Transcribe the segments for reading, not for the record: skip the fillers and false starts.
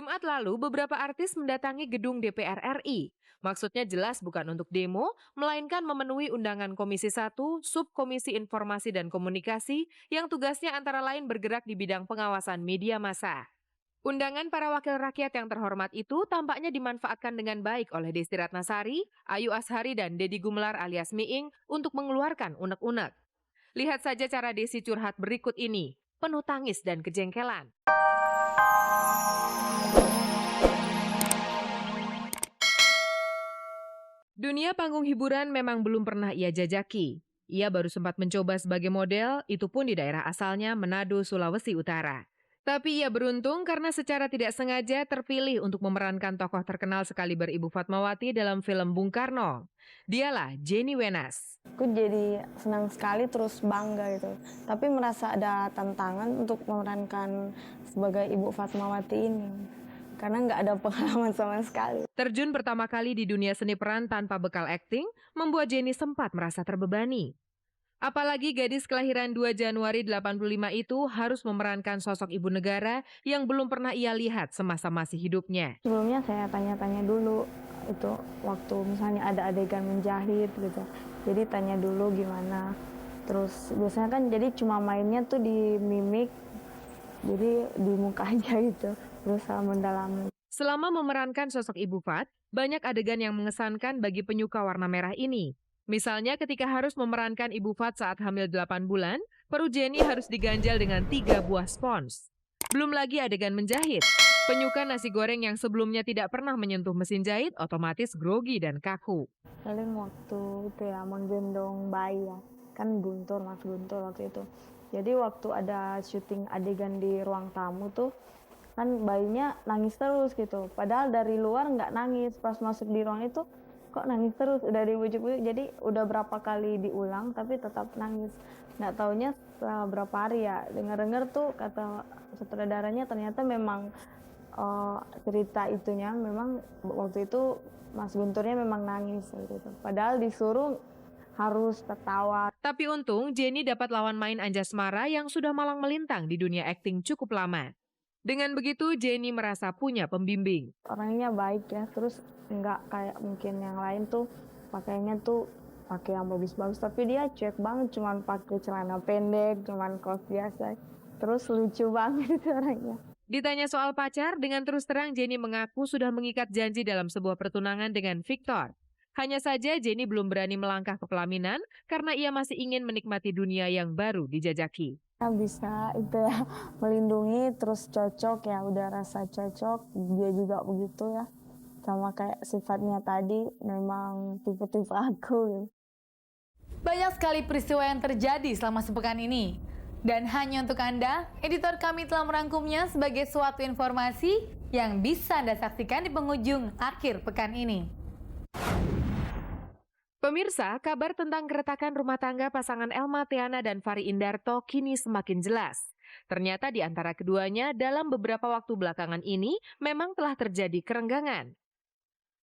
Jumat lalu, beberapa artis mendatangi gedung DPR RI. Maksudnya jelas bukan untuk demo, melainkan memenuhi undangan Komisi 1, Subkomisi Informasi dan Komunikasi yang tugasnya antara lain bergerak di bidang pengawasan media massa. Undangan para wakil rakyat yang terhormat itu tampaknya dimanfaatkan dengan baik oleh Desti Ratnasari, Ayu Azhari, dan Deddy Gumelar alias Miing untuk mengeluarkan unek-unek. Lihat saja cara Desi curhat berikut ini, penuh tangis dan kejengkelan. Dunia panggung hiburan memang belum pernah ia jajaki. Ia baru sempat mencoba sebagai model, itu pun di daerah asalnya Manado, Sulawesi Utara. Tapi ia beruntung karena secara tidak sengaja terpilih untuk memerankan tokoh terkenal sekaliber Ibu Fatmawati dalam film Bung Karno. Dialah Jenny Wenas. Aku jadi senang sekali terus bangga gitu. Tapi merasa ada tantangan untuk memerankan sebagai Ibu Fatmawati ini. Karena nggak ada pengalaman sama sekali. Terjun pertama kali di dunia seni peran tanpa bekal akting, membuat Jenny sempat merasa terbebani. Apalagi gadis kelahiran 2 Januari 85 itu harus memerankan sosok ibu negara yang belum pernah ia lihat semasa masih hidupnya. Sebelumnya saya tanya-tanya dulu, itu waktu misalnya ada adegan menjahit gitu. Jadi tanya dulu gimana. Terus biasanya kan jadi cuma mainnya tuh di mimik, jadi di muka aja gitu. Berusaha mendalami. Selama memerankan sosok Ibu Fat, banyak adegan yang mengesankan bagi penyuka warna merah ini. Misalnya ketika harus memerankan Ibu Fat saat hamil 8 bulan, perut Jenny harus diganjal dengan 3 buah spons. Belum lagi adegan menjahit. Penyuka nasi goreng yang sebelumnya tidak pernah menyentuh mesin jahit otomatis grogi dan kaku. Paling waktu itu ya menggendong bayi ya, kan Guntur, Mas Guntur waktu itu. Jadi waktu ada syuting adegan di ruang tamu tuh, kan bayinya nangis terus gitu. Padahal dari luar nggak nangis, pas masuk di ruang itu kok nangis terus, udah dibujuk-bujuk. Jadi udah berapa kali diulang tapi tetap nangis. Nggak taunya setelah berapa hari ya, dengar-dengar tuh kata sutradaranya ternyata memang cerita itunya memang waktu itu Mas Gunturnya memang nangis gitu. Padahal disuruh harus tertawa. Tapi untung Jenny dapat lawan main Anjasmara yang sudah malang melintang di dunia akting cukup lama. Dengan begitu Jenny merasa punya pembimbing. Orangnya baik ya, terus nggak kayak mungkin yang lain tuh pakainya tuh pakai yang bagus-bagus, tapi dia cuek banget, cuman pakai celana pendek, cuman kaos biasa. Terus lucu banget orangnya. Ditanya soal pacar, dengan terus terang Jenny mengaku sudah mengikat janji dalam sebuah pertunangan dengan Victor. Hanya saja Jenny belum berani melangkah ke pelaminan karena ia masih ingin menikmati dunia yang baru dijajaki. Bisa itu ya, melindungi terus cocok ya, udah rasa cocok, dia juga begitu ya. Sama kayak sifatnya tadi, memang tipe-tipe aku gitu. Banyak sekali peristiwa yang terjadi selama sepekan ini. Dan hanya untuk Anda, editor kami telah merangkumnya sebagai suatu informasi yang bisa Anda saksikan di penghujung akhir pekan ini. Pemirsa, kabar tentang keretakan rumah tangga pasangan Elma Theana dan Fari Indarto kini semakin jelas. Ternyata di antara keduanya dalam beberapa waktu belakangan ini memang telah terjadi kerenggangan.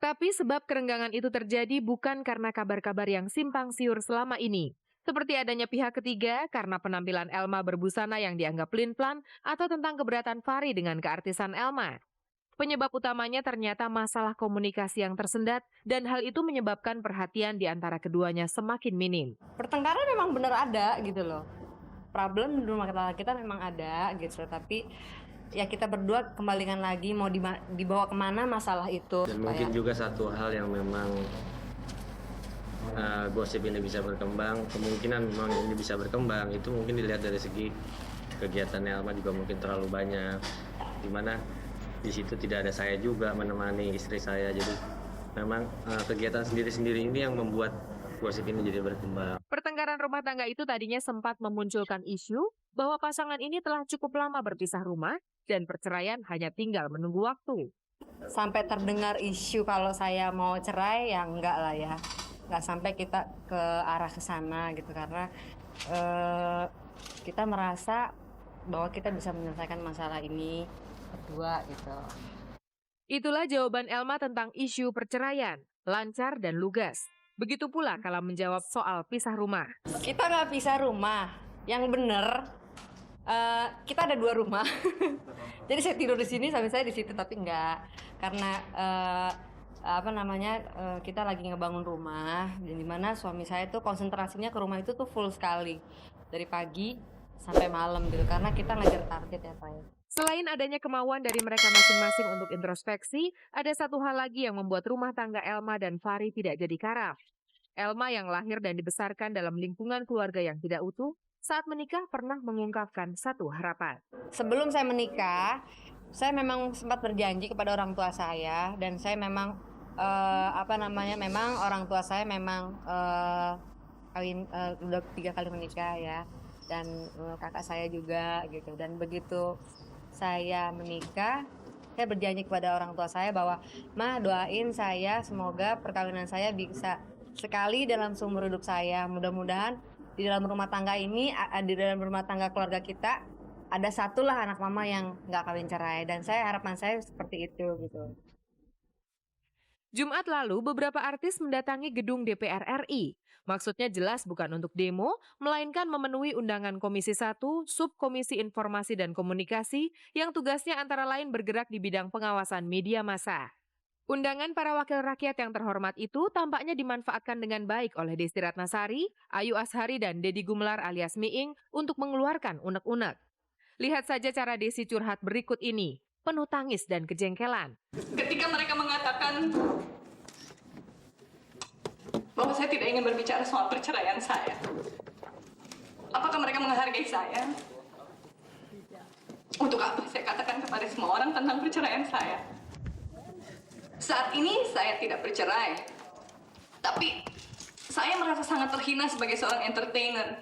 Tapi sebab kerenggangan itu terjadi bukan karena kabar-kabar yang simpang siur selama ini. Seperti adanya pihak ketiga karena penampilan Elma berbusana yang dianggap pelin-pelan atau tentang keberatan Fari dengan keartisan Elma. Penyebab utamanya ternyata masalah komunikasi yang tersendat dan hal itu menyebabkan perhatian di antara keduanya semakin minim. Pertengkaran memang benar ada gitu loh. Problem di rumah kita memang ada gitu, tapi ya kita berdua kembalikan lagi mau dibawa kemana masalah itu. Dan mungkin juga satu hal yang memang gosip ini bisa berkembang, kemungkinan memang ini bisa berkembang itu mungkin dilihat dari segi kegiatan Elma juga mungkin terlalu banyak, dimana di situ tidak ada saya juga menemani istri saya, jadi memang kegiatan sendiri-sendiri ini yang membuat gosip ini jadi berkembang. Pertengkaran rumah tangga itu tadinya sempat memunculkan isu bahwa pasangan ini telah cukup lama berpisah rumah dan perceraian hanya tinggal menunggu waktu. Sampai terdengar isu kalau saya mau cerai ya enggak lah ya. Nggak sampai kita ke arah ke sana gitu, karena kita merasa bahwa kita bisa menyelesaikan masalah ini berdua gitu. Itulah jawaban Elma tentang isu perceraian, lancar dan lugas. Begitu pula kalau menjawab soal pisah rumah. Kita nggak pisah rumah, yang bener Kita ada 2 rumah. Jadi saya tidur di sini, suami saya di situ, tapi enggak. Karena kita lagi ngebangun rumah, dan dimana suami saya tuh konsentrasinya ke rumah itu tuh full sekali. Dari pagi sampai malam gitu, karena kita ngejar target ya Pak. Selain adanya kemauan dari mereka masing-masing untuk introspeksi, ada satu hal lagi yang membuat rumah tangga Elma dan Fahri tidak jadi karam. Elma yang lahir dan dibesarkan dalam lingkungan keluarga yang tidak utuh, saat menikah pernah mengungkapkan satu harapan. Sebelum saya menikah, saya memang sempat berjanji kepada orang tua saya, dan saya memang memang orang tua saya memang udah 3 kali menikah ya, dan kakak saya juga gitu. Dan begitu saya menikah, saya berjanji kepada orang tua saya bahwa, "Ma, doain saya semoga perkawinan saya bisa sekali dalam seumur hidup saya. Mudah-mudahan di dalam rumah tangga ini, di dalam rumah tangga keluarga kita, ada satulah anak mama yang nggak kawin cerai." Dan harapan saya seperti itu gitu. Jumat lalu, beberapa artis mendatangi gedung DPR RI. Maksudnya jelas bukan untuk demo, melainkan memenuhi undangan Komisi 1, Subkomisi Informasi dan Komunikasi, yang tugasnya antara lain bergerak di bidang pengawasan media massa. Undangan para wakil rakyat yang terhormat itu tampaknya dimanfaatkan dengan baik oleh Desti Ratnasari, Ayu Azhari, dan Deddy Gumelar alias Miing untuk mengeluarkan unek-unek. Lihat saja cara Desti curhat berikut ini, penuh tangis dan kejengkelan. Ketika mereka mengatakan bahwa saya tidak ingin berbicara soal perceraian saya, apakah mereka menghargai saya? Untuk apa saya katakan kepada semua orang tentang perceraian saya? Saat ini saya tidak bercerai, tapi saya merasa sangat terhina sebagai seorang entertainer.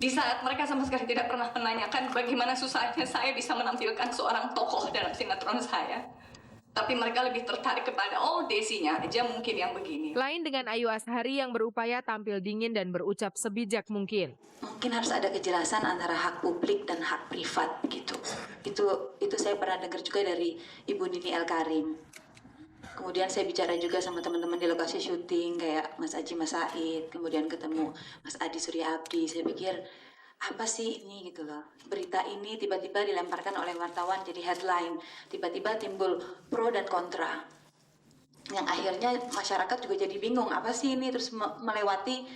Di saat mereka sama sekali tidak pernah menanyakan bagaimana susahnya saya bisa menampilkan seorang tokoh dalam sinetron saya. Tapi mereka lebih tertarik kepada, Desinya aja mungkin yang begini. Lain dengan Ayu Azhari yang berupaya tampil dingin dan berucap sebijak mungkin. Mungkin harus ada kejelasan antara hak publik dan hak privat gitu. Itu saya pernah dengar juga dari Ibu Nini El-Karim. Kemudian saya bicara juga sama teman-teman di lokasi syuting kayak Mas Aji Mas Said, kemudian ketemu Mas Adi Surya Abdi. Saya pikir apa sih ini gitu loh. Berita ini tiba-tiba dilemparkan oleh wartawan jadi headline. Tiba-tiba timbul pro dan kontra. Yang akhirnya masyarakat juga jadi bingung apa sih ini, terus melewati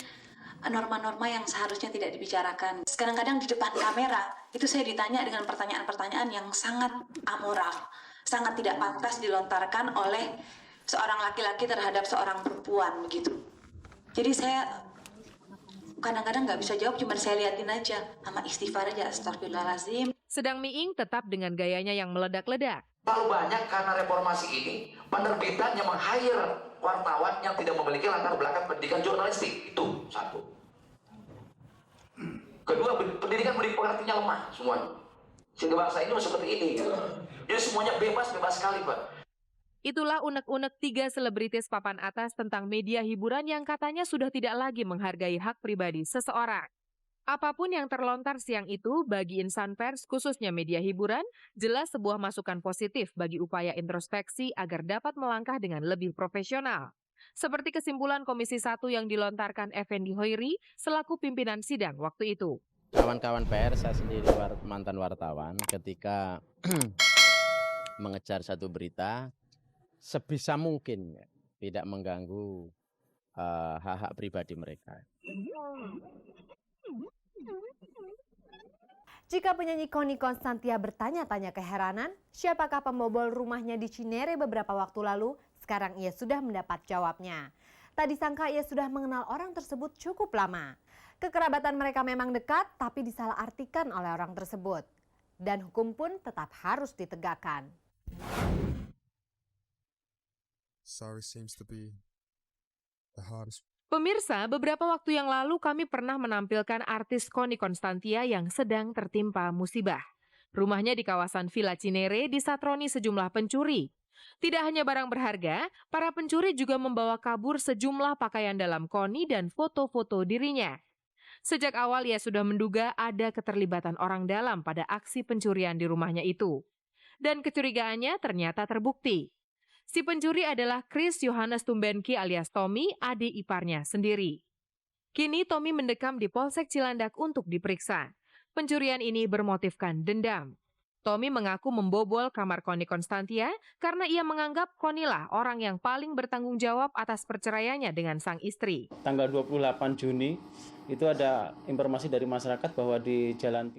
norma-norma yang seharusnya tidak dibicarakan. Kadang-kadang di depan kamera itu saya ditanya dengan pertanyaan-pertanyaan yang sangat amoral, sangat tidak pantas dilontarkan oleh seorang laki-laki terhadap seorang perempuan begitu. Jadi saya kadang-kadang nggak bisa jawab, cuma saya liatin aja, sama istighfar aja, astagfirullahaladzim. Sedang Miing tetap dengan gayanya yang meledak-ledak. Terlalu banyak karena reformasi ini, penerbitan yang meng-hire wartawan yang tidak memiliki latar belakang pendidikan jurnalistik. Itu satu. Kedua, pendidikan pengertiannya lemah semuanya. Sehingga bangsa ini seperti ini. Gitu. Jadi semuanya bebas sekali, Pak. Itulah unek-unek 3 selebritis papan atas tentang media hiburan yang katanya sudah tidak lagi menghargai hak pribadi seseorang. Apapun yang terlontar siang itu bagi insan pers, khususnya media hiburan, jelas sebuah masukan positif bagi upaya introspeksi agar dapat melangkah dengan lebih profesional. Seperti kesimpulan Komisi 1 yang dilontarkan Effendi Hoiri selaku pimpinan sidang waktu itu. Kawan-kawan pers, saya sendiri mantan wartawan, ketika mengejar satu berita, sebisa mungkin tidak mengganggu hak-hak pribadi mereka. Jika penyanyi Conny Constantia bertanya-tanya keheranan, siapakah pembobol rumahnya di Cinere beberapa waktu lalu, sekarang ia sudah mendapat jawabnya. Tak disangka ia sudah mengenal orang tersebut cukup lama. Kekerabatan mereka memang dekat, tapi disalahartikan oleh orang tersebut. Dan hukum pun tetap harus ditegakkan. Sorry seems to be the hardest. Pemirsa, beberapa waktu yang lalu kami pernah menampilkan artis Conny Constantia yang sedang tertimpa musibah. Rumahnya di kawasan Villa Cinere disatroni sejumlah pencuri. Tidak hanya barang berharga, para pencuri juga membawa kabur sejumlah pakaian dalam Conny dan foto-foto dirinya. Sejak awal ia sudah menduga ada keterlibatan orang dalam pada aksi pencurian di rumahnya itu. Dan kecurigaannya ternyata terbukti. Si pencuri adalah Chris Yohanes Tumbenki alias Tommy, adik iparnya sendiri. Kini Tommy mendekam di Polsek Cilandak untuk diperiksa. Pencurian ini bermotifkan dendam. Tommy mengaku membobol kamar Connie Constantia karena ia menganggap Connie lah orang yang paling bertanggung jawab atas perceraiannya dengan sang istri. Tanggal 28 Juni itu ada informasi dari masyarakat bahwa di Jalan